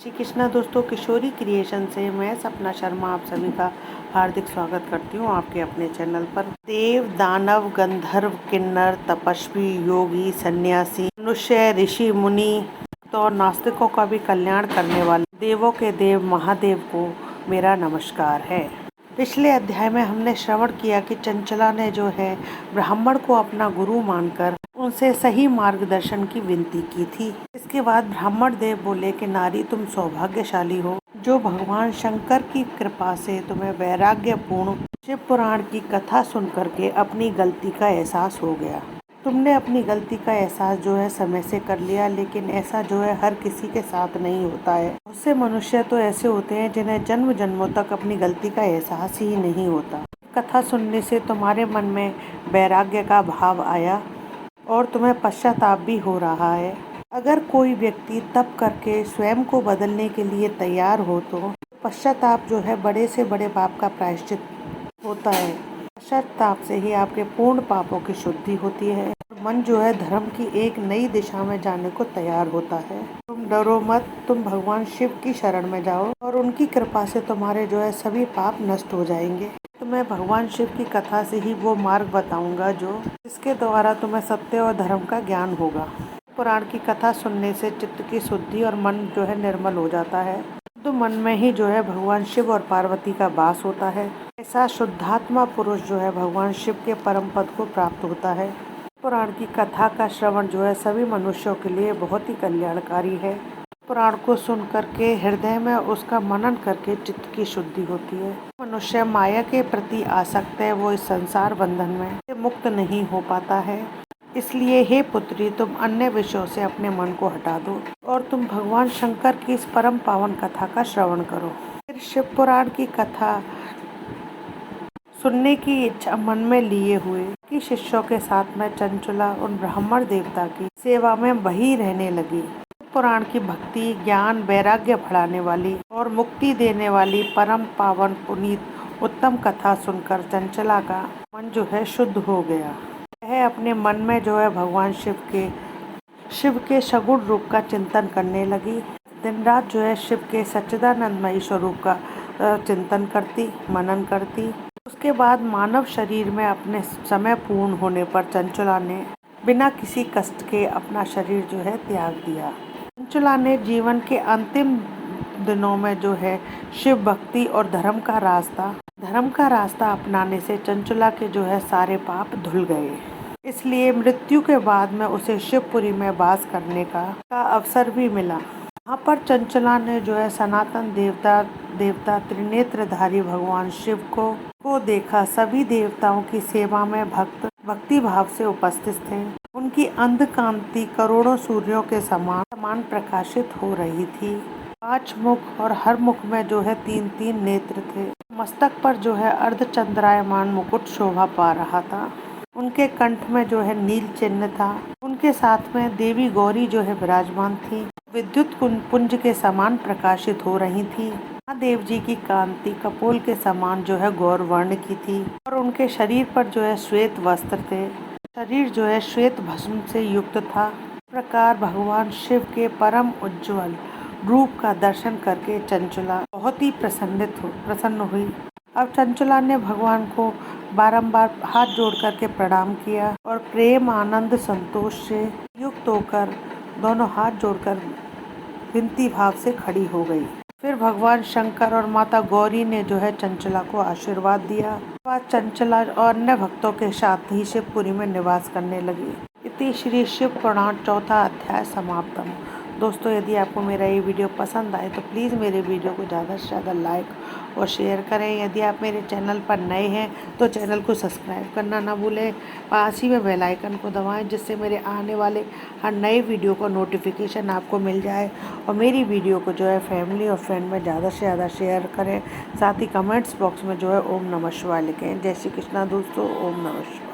श्री कृष्णा दोस्तों, किशोरी क्रिएशन से मैं सपना शर्मा आप सभी का हार्दिक स्वागत करती हूँ आपके अपने चैनल पर। देव, दानव, गंधर्व, किन्नर, तपस्वी, योगी, सन्यासी, मनुष्य, ऋषि, मुनि तो नास्तिकों का भी कल्याण करने वाले देवों के देव महादेव को मेरा नमस्कार है। पिछले अध्याय में हमने श्रवण किया कि चंचला ने जो है ब्राह्मण को अपना गुरु मानकर उनसे सही मार्गदर्शन की विनती की थी। इसके बाद ब्राह्मण देव बोले कि नारी, तुम सौभाग्यशाली हो जो भगवान शंकर की कृपा से तुम्हें वैराग्यपूर्ण शिव पुराण की कथा सुन करके अपनी गलती का एहसास हो गया। तुमने अपनी गलती का एहसास जो है समय से कर लिया, लेकिन ऐसा जो है हर किसी के साथ नहीं होता है। बहुत से मनुष्य तो ऐसे होते हैं जिन्हें जन्म जन्मों तक अपनी गलती का एहसास ही नहीं होता। कथा सुनने से तुम्हारे मन में वैराग्य का भाव आया और तुम्हें पश्चाताप भी हो रहा है। अगर कोई व्यक्ति तप करके स्वयं को बदलने के लिए तैयार हो तो पश्चाताप जो है बड़े से बड़े पाप का प्रायश्चित होता है। पश्चाताप से ही आपके पूर्ण पापों की शुद्धि होती है और मन जो है धर्म की एक नई दिशा में जाने को तैयार होता है। तुम डरो मत, तुम भगवान शिव की शरण में जाओ और उनकी कृपा से तुम्हारे जो है सभी पाप नष्ट हो जाएंगे। तुम्हें भगवान शिव की कथा से ही वो मार्ग बताऊंगा जिसके द्वारा तुम्हें सत्य और धर्म का ज्ञान होगा। पुराण की कथा सुनने से चित्त की शुद्धि और मन जो है निर्मल हो जाता है। तो मन में ही जो है भगवान शिव और पार्वती का वास होता है। ऐसा शुद्धात्मा पुरुष जो है भगवान शिव के परम पद को प्राप्त होता है। पुराण की कथा का श्रवण जो है सभी मनुष्यों के लिए बहुत ही कल्याणकारी है। पुराण को सुन करके हृदय में उसका मनन करके चित्त की शुद्धि होती है। मनुष्य माया के प्रति आसक्त है, वो इस संसार बंधन में मुक्त नहीं हो पाता है। इसलिए हे पुत्री, तुम अन्य विषयों से अपने मन को हटा दो और तुम भगवान शंकर की इस परम पावन कथा का श्रवण करो। फिर शिव पुराण की कथा सुनने की इच्छा मन में लिए हुए कि शिष्यों के साथ में चंचला उन ब्राह्मण देवता की सेवा में वही रहने लगी। पुराण की भक्ति, ज्ञान, वैराग्य बढ़ाने वाली और मुक्ति देने वाली परम पावन पुनीत उत्तम कथा सुनकर चंचला का मन जो है शुद्ध हो गया। वह अपने मन में जो है भगवान शिव के सगुण रूप का चिंतन करने लगी। दिन रात जो है शिव के सच्चिदानंदमयी स्वरूप का चिंतन करती, मनन करती। उसके बाद मानव शरीर में अपने समय पूर्ण होने पर चंचला ने बिना किसी कष्ट के अपना शरीर जो है त्याग दिया। चंचला ने जीवन के अंतिम दिनों में जो है शिव भक्ति और धर्म का रास्ता अपनाने से चंचला के जो है सारे पाप धुल गए। इसलिए मृत्यु के बाद में उसे शिवपुरी में वास करने का अवसर भी मिला। यहाँ पर चंचला ने जो है सनातन देवता त्रिनेत्रधारी भगवान शिव को देखा। सभी देवताओं की सेवा में भक्ति भाव से उपस्थित थे। उनकी अंधकांति करोड़ों सूर्यों के समान प्रकाशित हो रही थी। 5 मुख और हर मुख में जो है 3-3 नेत्र थे। मस्तक पर जो है अर्धचंद्रायमान मुकुट शोभा पा रहा था। उनके कंठ में जो है नील चिन्ह था। उनके साथ में देवी गौरी जो है विराजमान थी, विद्युत पुंज के समान प्रकाशित हो रही थी। महादेव जी की कांति कपोल के समान जो है गौर वर्ण की थी और उनके शरीर पर जो है श्वेत वस्त्र थे। शरीर जो है श्वेत भस्म से युक्त था। इस प्रकार भगवान शिव के परम उज्ज्वल रूप का दर्शन करके चंचला बहुत ही प्रसन्न हुई। अब चंचला ने भगवान को बारंबार हाथ जोड़ करके प्रणाम किया और प्रेम, आनंद, संतोष से युक्त होकर दोनों हाथ जोड़कर विनती भाव से खड़ी हो गई। फिर भगवान शंकर और माता गौरी ने जो है चंचला को आशीर्वाद दिया। बाद चंचला और अन्य भक्तों के साथ ही शिवपुरी में निवास करने लगी। इति श्री शिव पुराण 4था अध्याय समाप्तम। दोस्तों, यदि आपको मेरा ये वीडियो पसंद आए तो प्लीज़ मेरे वीडियो को ज़्यादा से ज़्यादा लाइक और शेयर करें। यदि आप मेरे चैनल पर नए हैं तो चैनल को सब्सक्राइब करना ना भूलें। पास ही में बेल आइकन को दबाएं, जिससे मेरे आने वाले हर नए वीडियो का नोटिफिकेशन आपको मिल जाए। और मेरी वीडियो को जो है फैमिली और फ्रेंड में ज़्यादा से ज़्यादा शेयर करें। साथ ही कमेंट्स बॉक्स में जो है ओम नमः शिवाय लिखें। जय श्री कृष्णा दोस्तों, ओम नमः शिवाय।